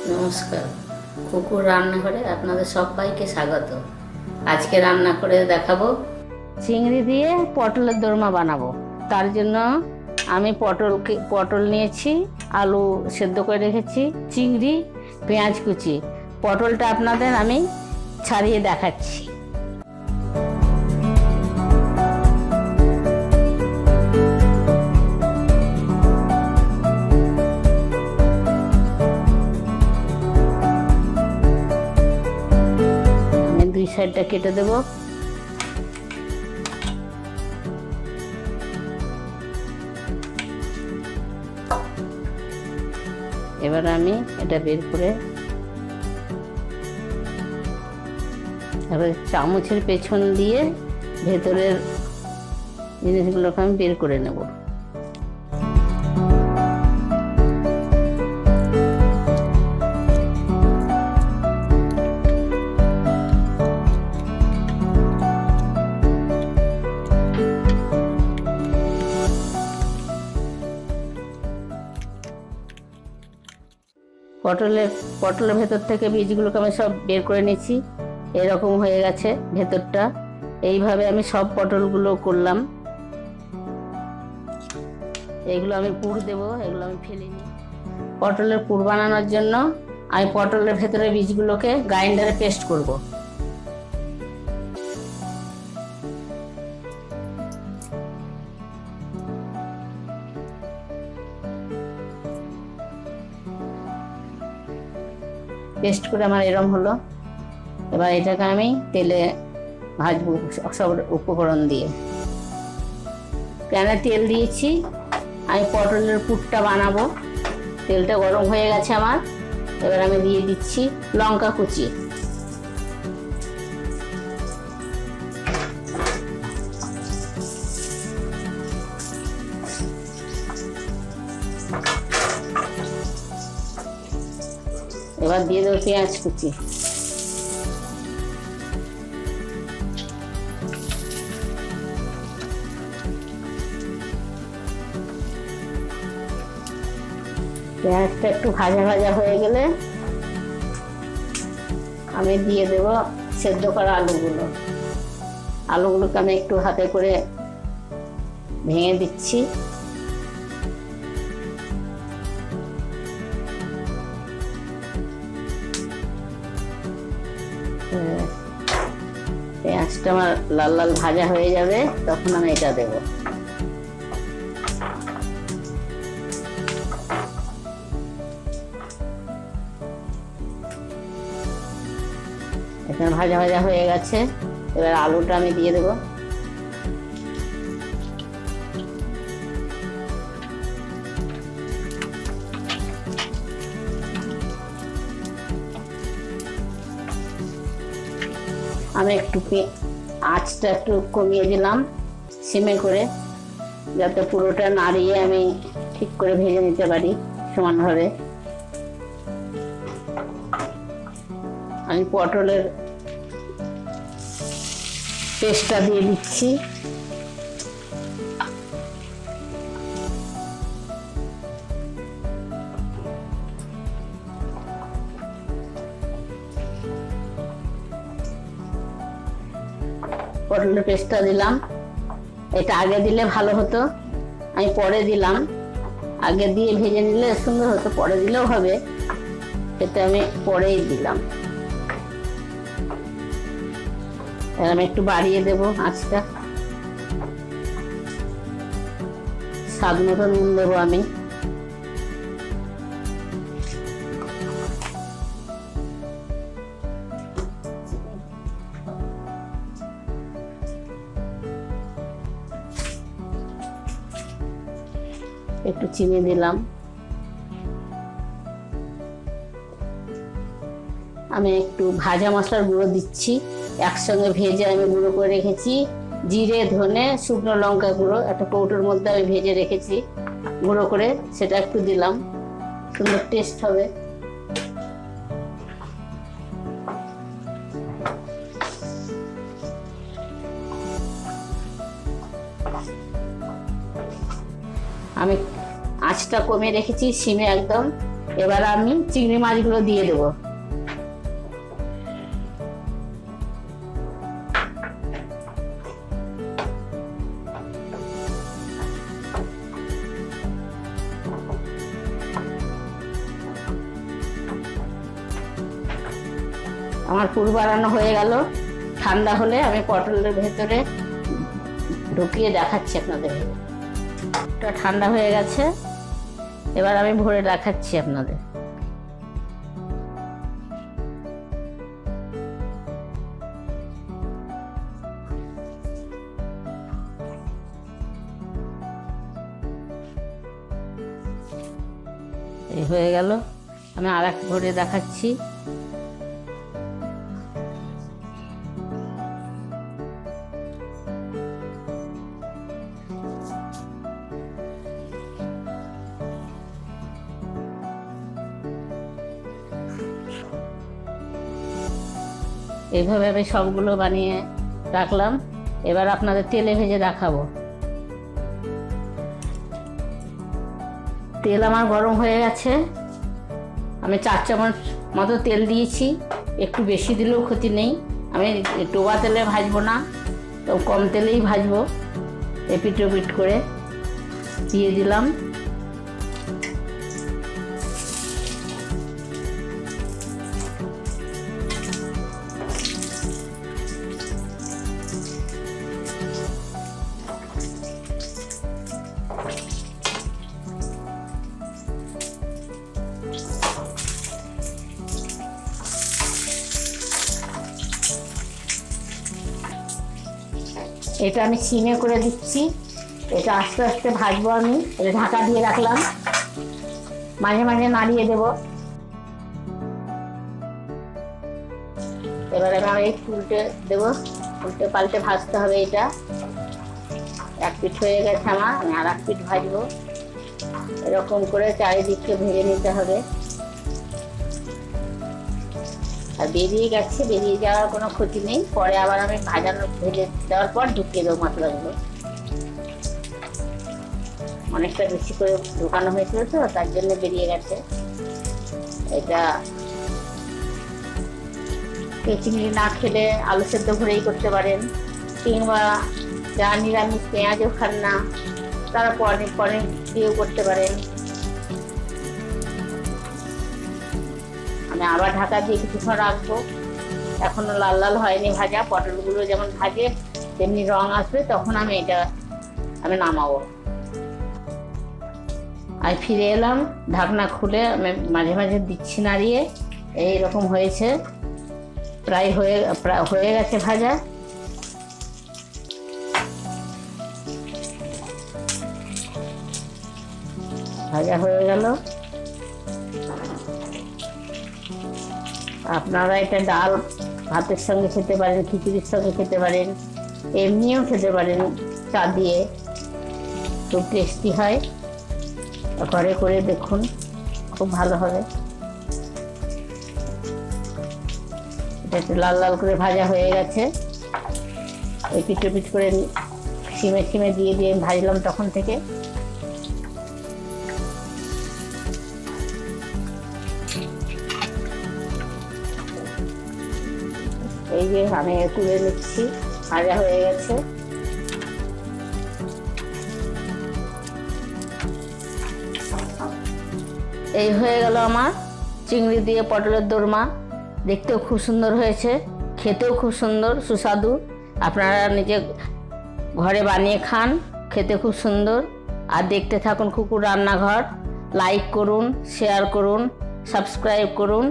নমস্কার, খুকুর রান্নাঘরে আপনাদের সবাইকে স্বাগত। আজকে রান্না করে দেখাবো চিংড়ি দিয়ে পটলের দোরমা বানাবো। তার জন্য আমি পটল নিয়েছি, আলু সেদ্ধ করে রেখেছি, চিংড়ি, পেঁয়াজ কুচি। পটলটা আপনাদের আমি ছাড়িয়ে দেখাচ্ছি। দুই সাইডটা কেটে দেব। এবার আমি এটা বের করে এবার চামচের পেছন দিয়ে ভেতরের জিনিসগুলোকে আমি বের করে নেব। পটলের ভেতর থেকে বীজগুলোকে আমি সব বের করে নিয়েছি। এরকম হয়ে গেছে ভেতরটা। এইভাবে আমি সব পটলগুলো করলাম। এইগুলো আমি পুর দেবো, এগুলো আমি ফেলে নিই। পটলের পুর বানানোর জন্য আমি পটলের ভেতরে বীজগুলোকে গ্রাইন্ডারে পেস্ট করব। পেস্ট করে আমার এরম হলো। এবার এটাকে আমি তেলে ভাজবো সব উপকরণ দিয়ে। প্যানে তেল দিয়েছি, আমি পটলের পুরটা বানাবো। তেলটা গরম হয়ে গেছে আমার। এবার আমি দিয়ে দিচ্ছি লঙ্কা কুচি, এবার দিয়ে দেবো পেঁয়াজ কুচি, পেঁয়াজটা একটু ভাজা ভাজা হয়ে গেলে আমি দিয়ে দেব সেদ্ধ করা আলুগুলোকে আমি একটু হাতে করে ভেঙে দিচ্ছি। পেঁয়াজটা আমার লাল লাল ভাজা হয়ে যাবে, তখন আমি এটা দেব। এখানে ভাজা ভাজা হয়ে গেছে। এবার আলুটা আমি দিয়ে দেব। আমি একটু আঁচটা একটু কমিয়ে দিলাম সিমে করে, যাতে পুরোটা নাড়িয়ে আমি ঠিক করে ভেজে নিতে পারি সমানভাবে। আমি পটলের পেস্টটা দিয়ে দিচ্ছি। পটলের পেস্টটা দিলাম। এটা আগে দিলে ভালো হতো, আমি পরে দিলাম। আগে দিয়ে ভেজে নিলে সুন্দর হতো, পরে দিলেও হবে, এটা আমি পরেই দিলাম। আমি একটু বাড়িয়ে দেবো আঁচটা। স্বাদ মতো নুন দেবো আমি। একটু চিনি দিলাম। আমি একটু ভাজা মশলার গুঁড়ো দিচ্ছি। একসঙ্গে ভেজে আমি গুঁড়ো করে রেখেছি। জিরে, ধনে, শুকনো লঙ্কা গুঁড়ো একটা কৌটোর মধ্যে আমি ভেজে রেখেছি গুঁড়ো করে, সেটা একটু দিলাম, সুন্দর টেস্ট হবে। আমি আঁচটা কমিয়ে রেখেছি সিমে একদম। এবার আমি চিংড়ি মাছগুলো দিয়ে দেবো। আমার পুর বানানো হয়ে গেল। ঠান্ডা হলে আমি পটলের ভেতরে ঢুকিয়ে দেখাচ্ছি আপনাদের। এটা ঠান্ডা হয়ে গেছে, এবার আমি ভরে দেখাচ্ছি আপনাদের। এই হয়ে গেল, আমি আর এক ভরে দেখাচ্ছি। এইভাবে আমি সবগুলো বানিয়ে রাখলাম। এবার আপনাদের তেলে ভেজে দেখাবো। তেল আমার গরম হয়ে গেছে। আমি 4 চামচ মতো তেল দিয়েছি, একটু বেশি দিলেও ক্ষতি নেই। আমি ডোবা তেলে ভাজবো না, তো কম তেলেই ভাজবো। এপিট ওপিট করে দিয়ে দিলাম। এটা আমি সিমে করে দিচ্ছি। এটা আস্তে আস্তে ভাজবো। আমি এটা ঢাকা দিয়ে রাখলাম, মাঝে মাঝে নাড়িয়ে দেব। এবারে আমি উল্টে দেবো, উল্টে পাল্টে ভাজতে হবে। এটা এক পিঠ হয়ে গেছে আমার, আমি আর এক পিঠ ভাজবো। এরকম করে চারিদিককে ভেজে নিতে হবে। আর বেরিয়ে গেছে, বেরিয়ে যাওয়ার কোনো ক্ষতি নেই। পরে আবার আমি ভাজানো ভেজে দেওয়ার পর ঢুকিয়ে দেবো মশলাগুলো। অনেকটা বেশি করে ঢুকানো হয়েছিল তো, তার জন্য বেরিয়ে গেছে। এটা চিংড়ি না খেলে আলু সেদ্ধ ভরেই করতে পারেন, কিংবা যারা নিরামিষ পেঁয়াজও খান না তারা পনির দিয়েও করতে পারেন। আমি আবার ঢাকা দিয়ে কিছুক্ষণ রাখবো। এখনো লাল লাল হয়নি ভাজা। পটলগুলো যেমন ভাজে তেমনি রং আসবে, তখন আমি নামাবো। আমি ফিরে এলাম, ঢাকনা খুলে আমি মাঝে মাঝে দিচ্ছি নাড়িয়ে। এইরকম হয়েছে, প্রায় হয়ে গেছে ভাজা। ভাজা হয়ে গেল। আপনারা এটা ডাল ভাতের সঙ্গে খেতে পারেন, খিচুড়ির সঙ্গে খেতে পারেন, এমনিও খেতে পারেন চা দিয়ে, খুব টেস্টি হয়। ঘরে করে দেখুন, খুব ভালো হবে। এটা একটু লাল লাল করে ভাজা হয়ে গেছে। এই পিঠ পিঠ করে সিমে সিমে দিয়ে দিয়ে ভাজলাম তখন থেকে। এই যে আমি তুলে নিচ্ছি, ভাজা হয়ে গেছে। এই হয়ে গেল আমার চিংড়ি দিয়ে পটলের দোরমা। দেখতেও খুব সুন্দর হয়েছে, খেতেও খুব সুন্দর সুস্বাদু। আপনারা নিজে ঘরে বানিয়ে খান, খেতে খুব সুন্দর। আর দেখতে থাকুন খুকুর রান্নাঘর। লাইক করুন, শেয়ার করুন, সাবস্ক্রাইব করুন।